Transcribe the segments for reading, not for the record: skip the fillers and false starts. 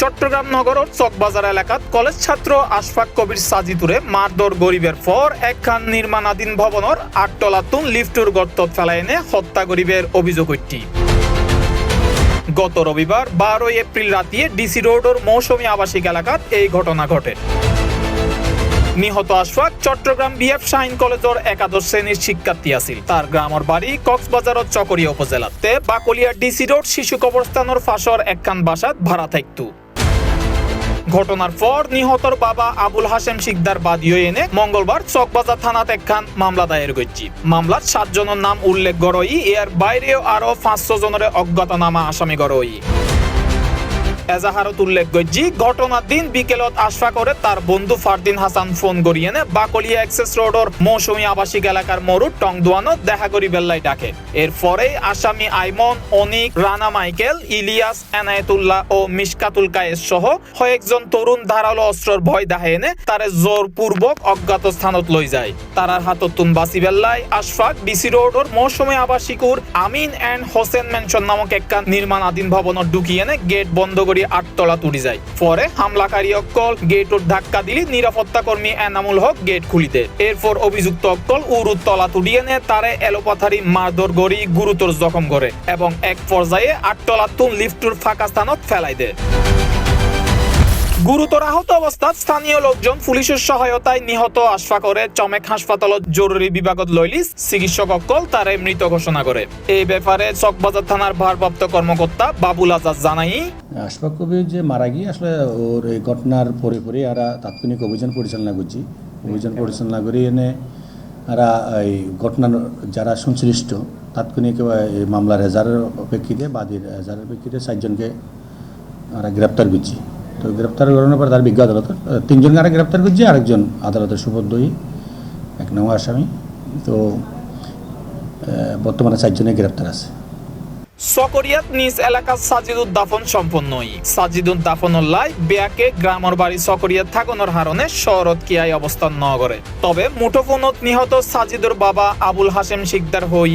চট্টগ্রাম নগরের চকবাজার এলাকাত কলেজ ছাত্র আশফাক কবির সাজিদুরে মারধর গরিবের পর একখান নির্মাণাধীন ভবনের ৮ তলাতুন লিফটুর গর্তত ফেলা এনে হত্যা গরিবের অভিযোগ উঠি গত রবিবার ১২ এপ্রিল রাতে ডিসি রোডের মৌসুমী আবাসিক এলাকাত এই ঘটনা ঘটে। নিহত আশফাক চট্টগ্রাম বিএফ শাহিন কলেজের একাদশ শ্রেণীর শিক্ষার্থী আছিল। তার গ্রামের বাড়ি কক্সবাজারের চকরিয়া উপজেলাতে বাকলিয়া ডিসি রোড শিশু কবরস্থানের ফাঁসর একখান বাসাত ভাড়া থাকতো। ঘটনার পর নিহতর বাবা আবুল হাশেম শিকদার বাদী এনে মঙ্গলবার চকবাজার থানাত একখান মামলা দায়ের করছি। মামলাত ৭ জনের নাম উল্লেখ করই, এর বাইরেও আরো ৫০০ জনের অজ্ঞাতনামা আসামি করই। এজাহারত উল্লেখ করছি ঘটনার দিন বিকেলত আশফাক করে তার বন্ধু ফারদিন হাসান ফোন করিয়ে বাকলিয়া এক্সেস রোডের মৌসুমী আবাসিক এলাকার মরু টং দোয়ানো দেখা করি বেল্লাই ডাকে। এরপরে আসামি আইমন, অনিক, রানা মাইকেল, ইলিয়াস, এনায়েতুল্লাহ ও মিশকাতুল কায়েস সহ কয়েকজন তরুণ ধারালো অস্ত্রের ভয় দাহে এনে তারে জোরপূর্বক অজ্ঞাত স্থানত লই যায়। তারার হাততুন বাসি বেল্লাই আশফাক ডিসি রোডের মৌসুমী আবাসিকুর আমিন এন্ড হোসেন মেনশন নামক একখান নির্মাণাধীন ভবনের ঢুকিয়ে গেট বন্ধ করে ৮ তলা তুড়ি যায়। পরে হামলাকারী অক্কল গেটর ধাক্কা দিলি নিরাপত্তা কর্মী এনামুল হক গেট খুলিতে। এরপর অভিযুক্ত অক্কল উরুত তলা তুড়িয়ে তারে এলোপাথারি মারধর গড়ি গুরুতর জখম করে এবং এক পর্যায়ে ৮ তলা তুন লিফটুর ফাঁকা স্থানত ফেলাই দেয়। গুরুতর আহত অবস্থায় স্থানীয় লোকজন পুলিশের সহায়তায় নিহত আশফাকরে চমেক হাসপাতালত জরুরি বিভাগত লইলিস চিকিৎসক অক্কল তারে মৃত ঘোষণা করে। এই ব্যাপারে চকবাজার থানার ভারপ্রাপ্ত কর্মকর্তা বাবুল আজাদ জানাই, আশফাক কবির যে মারা গিয়ে আসলে ওর এই ঘটনার পরে এরা তাৎক্ষণিক অভিযান পরিচালনা করছি। অভিযান পরিচালনা করে এনে এরা এই ঘটনার যারা সংশ্লিষ্ট তাৎক্ষণিক এই মামলার রেজারের প্রেক্ষিতে বাদীর রেজারের প্রেক্ষিতে ৪ জনকে আমরা গ্রেপ্তার করছি। তো গ্রেপ্তার করানোর পর তার বিজ্ঞ আদালত ৩ জনকে আরেক গ্রেপ্তার করছি, আরেকজন আদালতের সুপর্দই ১ নং আসামি। তো বর্তমানে ৪ জনের গ্রেপ্তার আছে। সকরিয়াত নিজ এলাকার সাজিদুদ দাফন সম্পন্নই। সাজিদুদ দাফনুল্লাহ বেয়াকে গ্রামের বাড়ি সকরিয়াত থাকনের হারণে শহরত কিয়ায় অবস্থান ন করে। তবে মুঠোফোনত নিহত সাজিদুর বাবা আবুল হাশেম শিকদার হই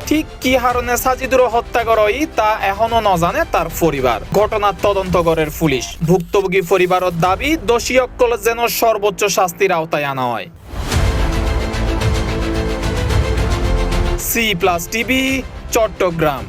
ঠিক কি হারণে সাজিদুর হত্যা করই তা এখনো ন জানে তার পরিবার। ঘটনার তদন্ত করে পুলিশ। ভুক্তভোগী পরিবারের দাবি দোষী অক্কল যেন সর্বোচ্চ শাস্তির আওতায় আনা হয়। C+ TV Chittagong.